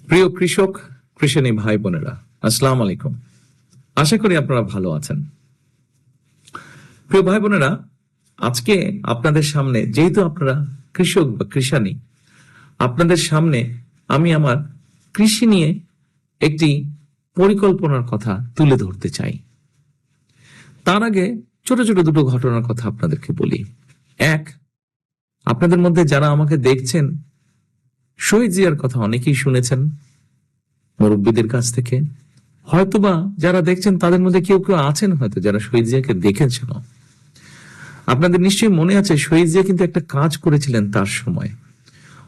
প্রিয় কৃষক কৃষানী ভাই বোনেরা, আসসালাম আলাইকুম। আশা করি আপনারা ভালো আছেন। প্রিয় ভাই বোনেরা, আজকে আপনাদের সামনে, যেহেতু আপনারা কৃষক বা কৃষানী, আপনাদের সামনে আমি আমার কৃষি নিয়ে একটি পরিকল্পনার কথা তুলে ধরতে চাই। তার আগে ছোট ছোট দুটো ঘটনার কথা আপনাদেরকে বলি। এক, আপনাদের মধ্যে যারা আমাকে দেখছেন, শহীদ জিয়ার কথা অনেকেই শুনেছেন মুরব্বীদের কাছ থেকে। হয়তোবা যারা দেখছেন তাদের মধ্যে কেউ কেউ আছেন হয়তো যারা শহীদ জিয়াকে দেখেছেন। আপনাদের নিশ্চয়ই মনে আছে, শহীদ জিয়া কিন্তু একটা কাজ করেছিলেন তার সময়।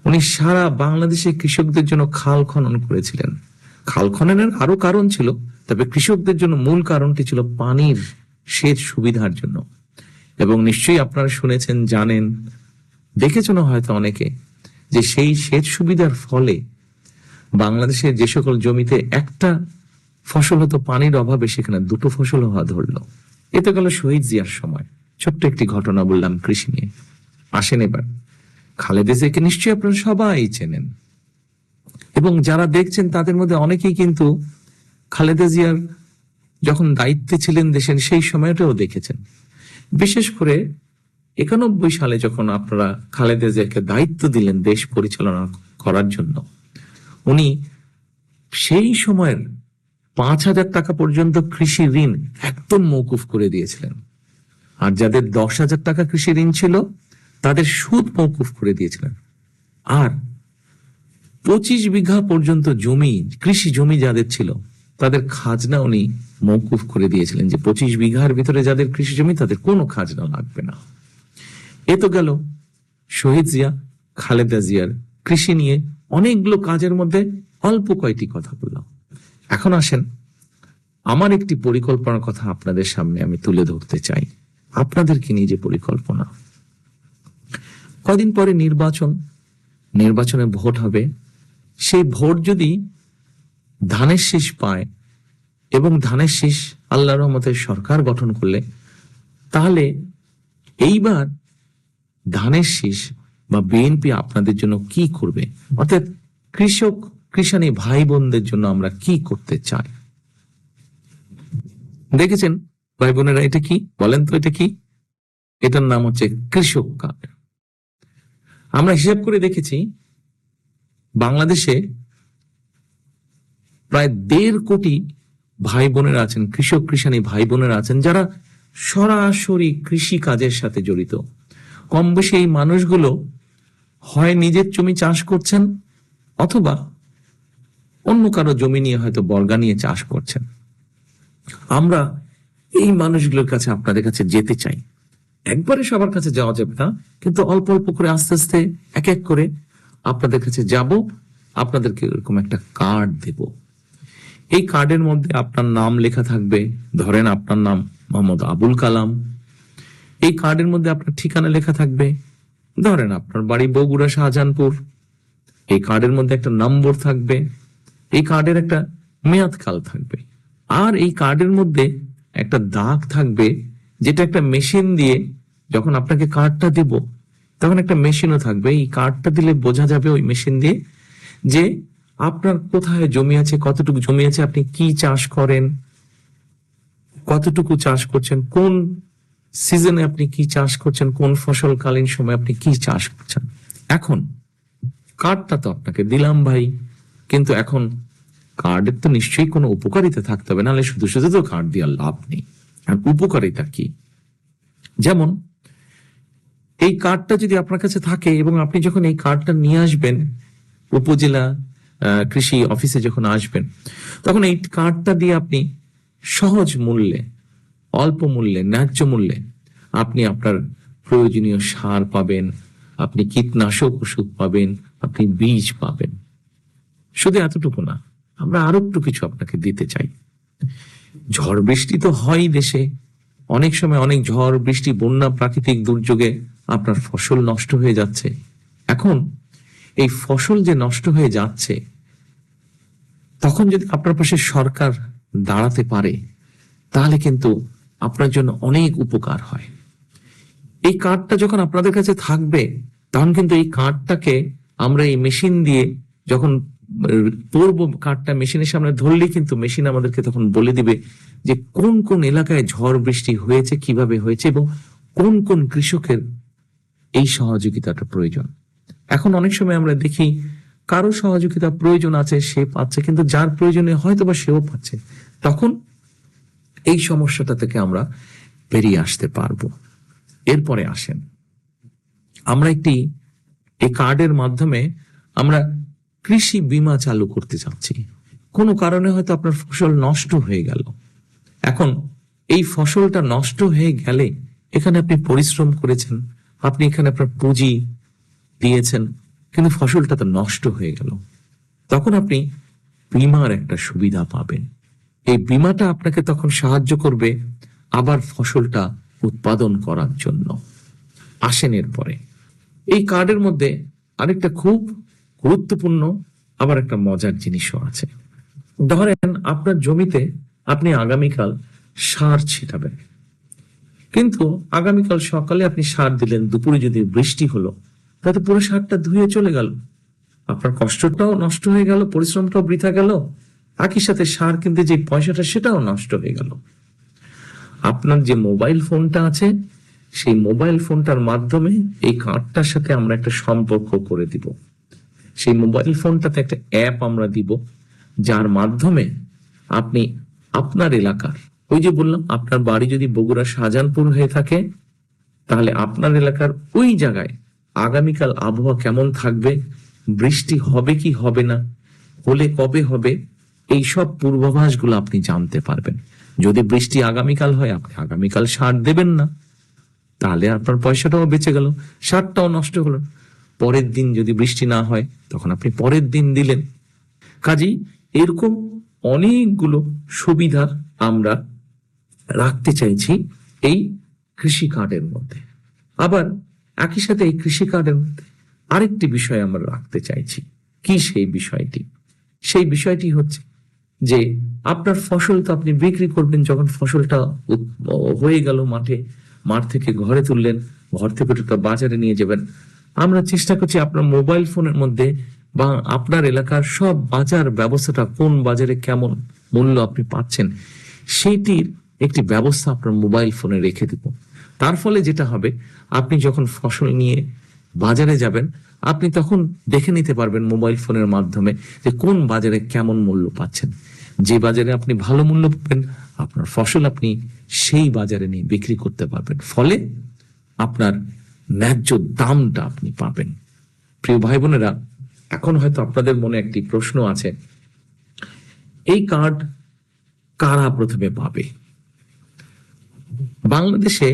উনি সারা বাংলাদেশে কৃষকদের জন্য খাল খনন করেছিলেন। খাল খননের আরো কারণ ছিল, তবে কৃষকদের জন্য মূল কারণটি ছিল পানির সেচ সুবিধার জন্য। এবং নিশ্চয়ই আপনারা শুনেছেন, জানেন, দেখেছেন হয়তো অনেকে, যে সেই সেচ সুবিধার ফলে বাংলাদেশের যে সকল জমিতে একটা ফসল হতো, পানির অভাবে সেখানে দুটো ফসল হওয়া ধরলো। এতে গেল শহীদ জিয়ার সময়। ছোট্ট একটি ঘটনা বললাম কৃষি নিয়ে। আসেন এবার খালেদা জিয়াকে নিশ্চয়ই আপনারা সবাই চেনেন, এবং যারা দেখছেন তাদের মধ্যে অনেকেই কিন্তু খালেদা জিয়ার যখন দায়িত্বে ছিলেন দেশের সেই সময়টাও দেখেছেন। বিশেষ করে 91 সালে যখন আপনারা খালেদা জিয়াকে দায়িত্ব দিলেন দেশ পরিচালনা করার জন্য, উনি সেই সময়ের 5,000 টাকা পর্যন্ত কৃষি ঋণ একদম মওকুফ করে দিয়েছিলেন। আর যাদের 10,000 টাকা কৃষি ঋণ ছিল তাদের সুদ মওকুফ করে দিয়েছিলেন। আর 25 বিঘা পর্যন্ত জমি, কৃষি জমি যাদের ছিল তাদের খাজনা উনি মওকুফ করে দিয়েছিলেন, যে 25 বিঘার ভিতরে যাদের কৃষি জমি তাদের কোনো খাজনা লাগবে না। এ তো গেল শহীদ জিয়া, খালেদা জিয়ার কৃষি নিয়ে অনেকগুলো কাজের মধ্যে অল্প কয়টি কথা বললাম। এখন আসেন আমার একটি পরিকল্পনার কথা আপনাদের সামনে আমি তুলে ধরতে চাই। আপনাদেরকে নিয়ে যে পরিকল্পনা, কদিন পরে নির্বাচনে ভোট হবে। সেই ভোট যদি ধানের শীষ পায় এবং ধানের শীষ আল্লাহর রহমতের সরকার গঠন করলে, তাহলে এইবার ধানের শীষ বা বিএনপি আপনাদের জন্য কি করবে, অর্থাৎ কৃষক কৃষানী ভাই বোনদের জন্য আমরা কি করতে চাই। দেখেছেন ভাই বোনেরা, এটা কি বলেন তো? এটা কি? এটার নাম হচ্ছে কৃষক কার্ড। আমরা হিসাব করে দেখেছি, বাংলাদেশে প্রায় 1.5 কোটি ভাই বোনেরা আছেন, কৃষক কৃষানী ভাই বোনেরা আছেন, যারা সরাসরি কৃষি কাজের সাথে জড়িত। কম বেশি এই মানুষগুলো হয় নিজের জমি চাষ করছেন, অথবা অন্য কারো জমি নিয়ে হয়তো বর্গা নিয়ে চাষ করছেন। আমরা এই মানুষগুলোর কাছে, আপনাদের কাছে যেতে চাই। একবারে সবার কাছে যাওয়া যাবে না, কিন্তু অল্প অল্প করে আস্তে আস্তে এক এক করে আপনাদের কাছে যাব। আপনাদেরকে এরকম একটা কার্ড দেব। এই কার্ডের মধ্যে আপনার নাম লেখা থাকবে। ধরেন আপনার নাম মোহাম্মদ আবুল কালাম। এই কার্ডের মধ্যে আপনার ঠিকানা লেখা থাকবে। ধরেন আপনার বাড়ি বগুড়া শাহজাহানপুর। এই কার্ডের মধ্যে একটা নম্বর থাকবে। এই কার্ডের একটা মেয়াদ কাল থাকবে। আর এই কার্ডের মধ্যে একটা দাগ থাকবে, যেটা একটা মেশিন দিয়ে, যখন আপনাকে কার্ডটা দেব তখন একটা মেশিনও থাকবে। এই কার্ডটা দিলে বোঝা যাবে ওই মেশিন দিয়ে যে আপনার কোথায় জমি আছে, কতটুকু জমি আছে, আপনি কি চাষ করেন, কতটুকু চাষ করছেন, কোন সিজনে আপনি কি চাষ করছেন, কোন ফসলকালীন সময় আপনি কি চাষ করছেন। এখন কার্ডটা তো আপনাকে দিলাম ভাই, কিন্তু এখন কার্ডের তো নিশ্চয়ই কোনো উপকারিতা থাকতে হবে, নাহলে শুধু শুধু তো কার্ড দেওয়ার লাভ নেই। আর উপকারিতা কি? যেমন এই কার্ডটা যদি আপনার কাছে থাকে এবং আপনি যখন এই কার্ডটা নিয়ে আসবেন উপজেলা কৃষি অফিসে, যখন আসবেন তখন এই কার্ডটা দিয়ে আপনি সহজ মূল্যে, অল্প মূল্যে, ন্যায্য মূল্যে আপনি আপনার প্রয়োজনীয় সার পাবেন, আপনি কীটনাশক ওষুধ পাবেন, আপনি বীজ পাবেন। শুধু এতটুকু না, আমরা আরো একটু কিছু আপনাকে দিতে চাই। ঝড় বৃষ্টি তো হয় দেশে, অনেক সময় অনেক ঝড় বৃষ্টি, বন্যা, প্রাকৃতিক দুর্যোগে আপনার ফসল নষ্ট হয়ে যাচ্ছে। এখন এই ফসল যে নষ্ট হয়ে যাচ্ছে, তখন যদি আপনার পাশে সরকার দাঁড়াতে পারে, তাহলে কিন্তু আপনার জন্য অনেক উপকার হয়। এই কার্ডটা যখন আপনাদের কাছে থাকবে, তখন কিন্তু এই কার্ডটাকে আমরা এই মেশিন দিয়ে যখন পড়বো কার্ডটা মেশিনের সামনে ধরলেই কিন্তু মেশিন আমাদেরকে তখন বলে দিবে যে কোন কোন এলাকায় ঝড় বৃষ্টি হয়েছে, কিভাবে হয়েছে এবং কোন কোন কৃষকের এই সহযোগিতাটা প্রয়োজন। এখন অনেক সময় আমরা দেখি কারো সহযোগিতা প্রয়োজন আছে, সে পাচ্ছে, কিন্তু যার প্রয়োজনে হয়তো বা সেও পাচ্ছে। তখন এই সমস্যাটা থেকে আমরা বেরিয়ে আসতে পারবো। এরপরে আসেন, আমরা এই কার্ডের মাধ্যমে আমরা কৃষি বীমা চালু করতে চাচ্ছি। কোনো কারণে হয়তো আপনার ফসল নষ্ট হয়ে গেল। এখন এই ফসলটা নষ্ট হয়ে গেলে এখানে আপনি পরিশ্রম করেছেন, আপনি এখানে আপনার পুঁজি দিয়েছেন, কিন্তু ফসলটা তো নষ্ট হয়ে গেল। তখন আপনি বীমার একটা সুবিধা পাবেন। এই বীমাটা আপনাকে তখন সাহায্য করবে আবার ফসলটা উৎপাদন করার জন্য। আসেন এরপরে, এই কার্ডের মধ্যে আরেকটা খুব গুরুত্বপূর্ণ আবার একটা মজার জিনিসও আছে। ধরেন আপনার জমিতে আপনি আগামীকাল সার ছিটাবেন, কিন্তু আগামীকাল সকালে আপনি সার দিলেন, দুপুরে যদি বৃষ্টি হলো তাতে পুরো সারটা ধুয়ে চলে গেল, আপনার কষ্টটাও নষ্ট হয়ে গেল, পরিশ্রমটাও বৃথা গেল, একই সাথে সার কিনতে যে পয়সাটা সেটাও নষ্ট হয়ে গেল। আপনার যে মোবাইল ফোনটা আছে, সেই মোবাইল ফোনটার মাধ্যমে এই কার্ডটার সাথে আমরা একটা সম্পর্ক করে দিব। সেই মোবাইল ফোনটাতে একটা অ্যাপ আমরা দিব, যার মাধ্যমে আপনি আপনার এলাকার, ওই যে বললাম আপনার বাড়ি যদি বগুড়া শাহজাহানপুর হয়ে থাকে, তাহলে আপনার এলাকার ওই জায়গায় আগামীকাল আবহাওয়া কেমন থাকবে, বৃষ্টি হবে কি হবে না, হলে কবে হবে, এই সব পূর্বাভাসগুলো আপনি জানতে পারবেন। যদি বৃষ্টি আগামীকাল হয়, আপনি আগামীকাল সার দেবেন না, তাহলে আপনার পয়সাটাও বেঁচে গেল, সারটাও নষ্ট হলো। পরের দিন যদি বৃষ্টি না হয়, তখন আপনি পরের দিন দিলেন। কাজেই এরকম অনেকগুলো সুবিধা আমরা রাখতে চাইছি এই কৃষি কার্ডের মধ্যে। আবার একই সাথে এই কৃষি কার্ডের মধ্যে আরেকটি বিষয় আমরা রাখতে চাইছি। কি সেই বিষয়টি? সেই বিষয়টি হচ্ছে যে আপনার ফসল তো আপনি বিক্রি করবেন, যখন ফসলটা হয়ে গেল মাঠে, মাঠ থেকে ঘরে তুললেন, ঘর থেকে ওটা বাজারে নিয়ে যাবেন। আমরা চেষ্টা করছি আপনার মোবাইল ফোনের মধ্যে বা আপনার এলাকার সব বাজার ব্যবস্থাটা, কোন বাজারে কেমন মূল্য আপনি পাচ্ছেন, সেইটির একটি ব্যবস্থা আপনার মোবাইল ফোনে রেখে দিব। তার ফলে যেটা হবে, আপনি যখন ফসল নিয়ে বাজারে যাবেন, আপনি তখন দেখে নিতে পারবেন মোবাইল ফোনের মাধ্যমে যে কোন বাজারে কেমন মূল্য পাচ্ছেন। যে বাজারে আপনি ভালো মূল্য পাবেন, আপনার ফসল আপনি সেই বাজারে নিয়ে বিক্রি করতে পারবেন, ফলে আপনার ন্যায্য দামটা আপনি পাবেন। প্রিয় ভাই বোনেরা, এখন হয়তো আপনাদের মনে একটি প্রশ্ন আছে, এই কার্ড কারা প্রথমে পাবে? বাংলাদেশে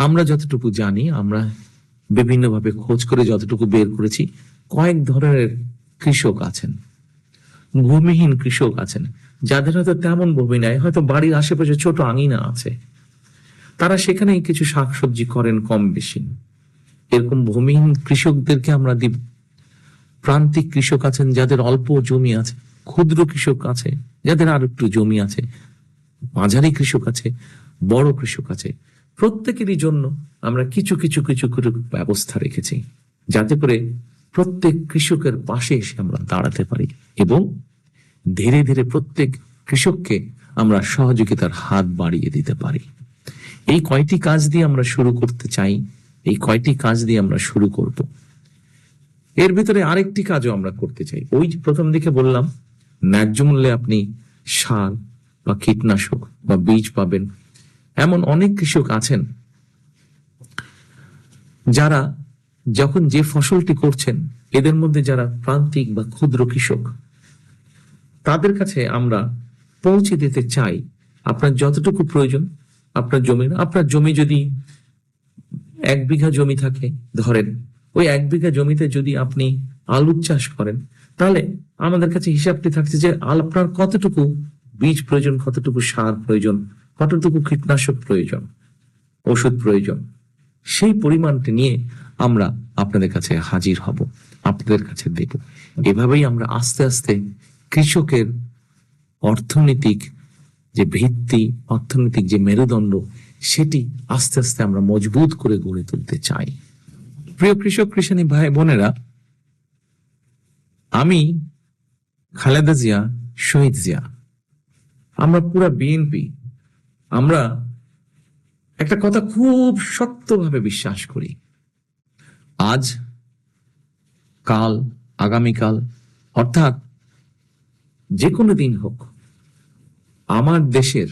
আমরা যতটুকু জানি, আমরা বিভিন্নভাবে খোঁজ করে যতটুকু বের করেছি, কয়েক ধরনের কৃষক আছেন। ভূমিহীন কৃষক আছেন, যাদের হয়তো তেমন ভূমি নাই, হয়তো বাড়ির আশেপাশে ছোট আঙিনা আছে, তারা সেখানেই কিছু শাকসবজি করেন কম বেশি। এরকম ভূমিহীন কৃষকদেরকে আমরা দিব। প্রান্তিক কৃষক আছেন যাদের অল্প জমি আছে, ক্ষুদ্র কৃষক আছে যাদের আর একটু জমি আছে, মাঝারি কৃষক আছে, বড় কৃষক আছে। প্রত্যেকেরই জন্য আমরা কিছু কিছু কিছু করে ব্যবস্থা রেখেছি, যাতে করে প্রত্যেক কৃষকের পাশে এসে আমরা দাঁড়াতে পারি এবং ধীরে ধীরে প্রত্যেক কৃষককে আমরা সহযোগিতার হাত বাড়িয়ে দিতে পারি। এই কয়টি কাজ দিয়ে আমরা শুরু করতে চাই, এই কয়টি কাজ দিয়ে আমরা শুরু করব। এর ভিতরে আরেকটি কাজও আমরা করতে চাই। ওই যে প্রথম দিকে বললাম, ন্যায্য মূল্যে আপনি সার বা কীটনাশক বা বীজ পাবেন। এমন অনেক কৃষক আছেন যারা যখন যে ফসলটি করছেন, এদের মধ্যে যারা প্রান্তিক বা ক্ষুদ্র কৃষক, তাদের কাছে আমরা পৌঁছে দিতে চাই আপনার যতটুকু প্রয়োজন আপনার জমির। আপনার জমি যদি 1 বিঘা জমি থাকে, ধরেন ওই 1 বিঘা জমিতে যদি আপনি আলুর চাষ করেন, তাহলে আমাদের কাছে হিসাবটি থাকছে যে আপনার কতটুকু বীজ প্রয়োজন, কতটুকু সার প্রয়োজন, কতটুকু কীটনাশক প্রয়োজন, ওষুধ প্রয়োজন। সেই পরিমাণটি নিয়ে আমরা আপনাদের কাছে হাজির হব, আপনাদের কাছে দেব। এভাবেই আমরা আস্তে আস্তে কৃষকের অর্থনৈতিক যে ভিত্তি, অর্থনৈতিক যে মেরুদণ্ড, সেটি আস্তে আস্তে আমরা মজবুত করে গড়ে তুলতে চাই। প্রিয় কৃষক কৃষানী ভাই বোনেরা, আমি খালেদা জিয়া, শহীদ জিয়া, আমরা পুরা বিএনপি, আমরা একটা কথা খুব শক্তভাবে বিশ্বাস করি, আজ, কাল, আগামীকাল, অর্থাৎ যে কোনো দিন হোক, আমার দেশের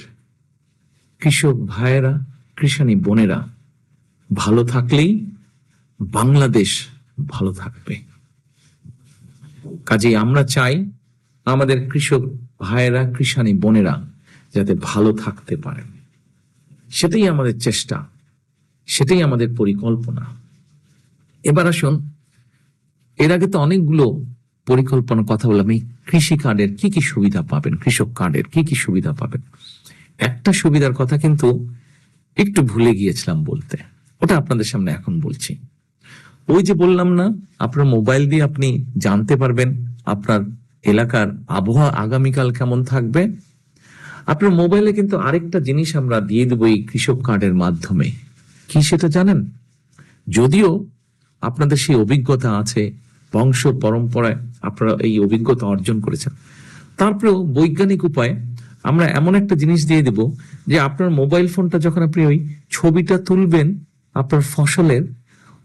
কৃষক ভাইয়েরা, কৃষানী বোনেরা ভালো থাকলেই বাংলাদেশ ভালো থাকবে। কাজেই আমরা চাই আমাদের কৃষক ভাইয়েরা, কৃষানী বোনেরা যাতে ভালো থাকতে পারেন, সেটাই আমাদের চেষ্টা, সেটাই আমাদের পরিকল্পনা। এবার আসুন, এর আগে তো অনেকগুলো পরিকল্পনার কথা বললাম। এই কৃষি কার্ডের কি কি সুবিধা পাবেন, কৃষক কার্ডের কি কি সুবিধা পাবেন, একটা সুবিধার কথা কিন্তু একটু ভুলে গিয়েছিলাম বলতে, ওটা আপনাদের সামনে এখন বলছি। ওই যে বললাম না, আপনার মোবাইল দিয়ে আপনি জানতে পারবেন আপনার এলাকার আবহাওয়া আগামীকাল কেমন থাকবে। আপনার মোবাইলে কিন্তু আরেকটা জিনিস আমরা দিয়ে দেবো এই কৃষক কার্ডের মাধ্যমে। কি সেটা জানেন? যদিও আপনাদের সেই অভিজ্ঞতা আছে, বংশ পরম্পরায় আপনারা এই অভিজ্ঞতা অর্জন করেছেন, তারপরেও বৈজ্ঞানিক উপায়ে আমরা এমন একটা জিনিস দিয়ে দেব যে আপনার মোবাইল ফোনটা যখন আপনি ওই ছবিটা তুলবেন আপনার ফসলের,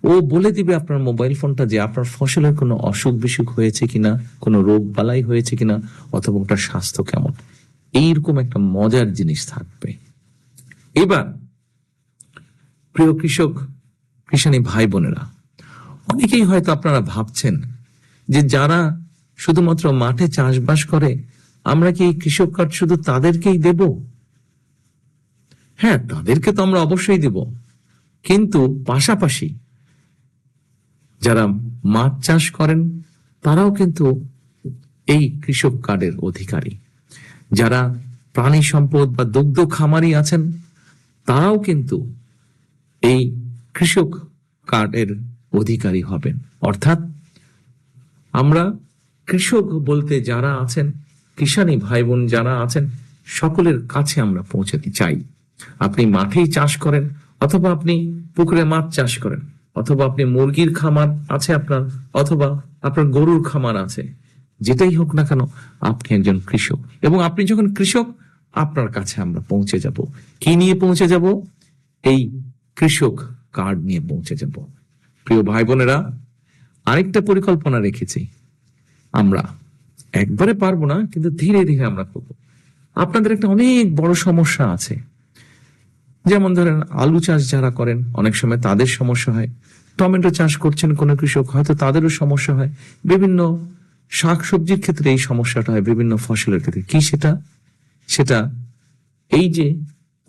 ও বলে দিবে আপনার মোবাইল ফোনটা যে আপনার ফসলের কোনো অসুখ বিসুখ হয়েছে কিনা, কোনো রোগ বালাই হয়েছে কিনা, অথবা ওটার স্বাস্থ্য কেমন। এইরকম একটা মজার জিনিস থাকবে। এবার প্রিয় কৃষক, কৃষানী ভাই বোনেরা, অনেকেই হয়তো আপনারা ভাবছেন যে যারা শুধুমাত্র মাঠে চাষবাস করে, আমরা কি এই কৃষক কার্ড শুধু তাদেরকেই দেব? হ্যাঁ, তাদেরকে তো আমরা অবশ্যই দেব, কিন্তু পাশাপাশি যারা মাছ চাষ করেন তারাও কিন্তু এই কৃষক কার্ডের অধিকারী। যারা প্রাণী সম্পদ বা দুগ্ধ খামারি আছেন তারাও কিন্তু এই কৃষক কার্ডের অধিকারী হবেন। অর্থাৎ আমরা কৃষক বলতে যারা আছেন, কিষানী ভাই বোন যারা আছেন, সকলের কাছে আমরা পৌঁছাতে চাই। আপনি মাঠেই চাষ করেন, অথবা আপনি পুকুরে মাছ চাষ করেন, অথবা আপনি মুরগির খামার আছে আপনার, অথবা আপনার গরুর খামার আছে, যেটাই হোক না কেন আপনি একজন কৃষক। এবং আপনি যখন কৃষক, আপনার কাছে আমরা পৌঁছে যাব। কি নিয়ে পৌঁছে যাব? এই কৃষক কার্ড নিয়ে পৌঁছে যাব। প্রিয় ভাই বোনেরা, আরেকটা পরিকল্পনা রেখেছি আমরা, একবারে পারবো না, কিন্তু ধীরে ধীরে আমরা করবো। আপনাদের একটা অনেক বড় সমস্যা আছে, যেমন ধরেন আলু চাষ যারা করেন অনেক সময় তাদের সমস্যা হয়, টমেটো চাষ করছেন কোন কৃষক, হয়তো তাদেরও সমস্যা হয়, বিভিন্ন শাকসবজির ক্ষেত্রে এই সমস্যাটা হয়, বিভিন্ন ফসলের ক্ষেত্রে। কি সেটা? সেটা এই যে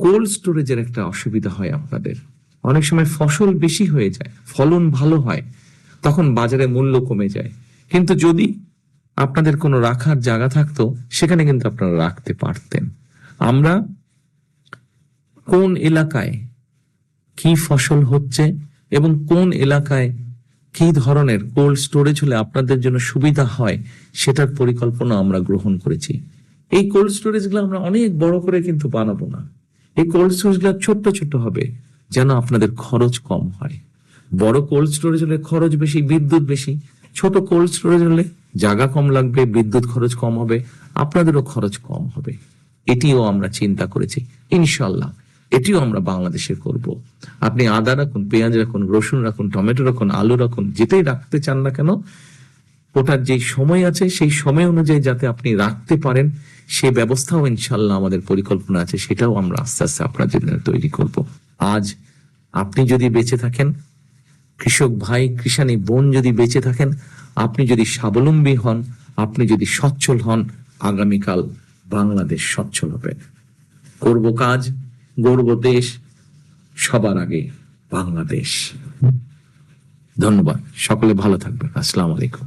কোল্ড স্টোরেজের একটা অসুবিধা হয় আপনাদের। অনেক সময় ফসল বেশি হয়ে যায়, ফলন ভালো হয়, তখন বাজারে মূল্য কমে যায়, কিন্তু যদি আপনাদের কোনো রাখার জায়গা থাকতো সেখানে কিন্তু আপনারা রাখতে পারতেন। আমরা কোন এলাকায় কি ফসল হচ্ছে এবং কোন এলাকায় কি ধরনের কোল্ড স্টোরেজ হলে আপনাদের জন্য সুবিধা হয়, সেটার পরিকল্পনা আমরা গ্রহণ করেছি। এই কোল্ড স্টোরেজ গুলো আমরা অনেক বড় করে কিন্তু বানাবো না, এই কোল্ড স্টোরেজ গুলো ছোট্ট ছোট্ট হবে, যেন আপনাদের খরচ কম হয়। বড় কোল্ড স্টোরেজ হলে খরচ বেশি, বিদ্যুৎ বেশি। ছোট কোল্ড স্টোরেজ হলে জায়গা কম লাগবে, বিদ্যুৎ খরচ কম হবে, আপনাদেরও খরচ কম হবে। এটিও আমরা চিন্তা করেছি, ইনশাল্লাহ এটিও আমরা বাংলাদেশে করব। আপনি আদা রাখুন, পেঁয়াজ রাখুন, রসুন রাখুন, টমেটো রাখুন, আলু রাখুন, যেটাই রাখতে চান না কেন, ওটার যে সময় আছে সেই সময় অনুযায়ী যাতে আপনি রাখতে পারেন, সেই ব্যবস্থাও ইনশাল্লাহ আমাদের পরিকল্পনা আছে, সেটাও আমরা আস্তে আস্তে আপনার জন্য তৈরি করব। আজ আপনি যদি বেঁচে থাকেন, কৃষক ভাই, কৃষানী বোন যদি বেঁচে থাকেন, আপনি যদি স্বাবলম্বী হন, আপনি যদি সচ্ছল হন, আগামীকাল বাংলাদেশ সচ্ছল হবে। করব কাজ, গর্ব দেশ, সবার আগে বাংলাদেশ। ধন্যবাদ, সকলে ভালো থাকবেন। আসসালামু আলাইকুম।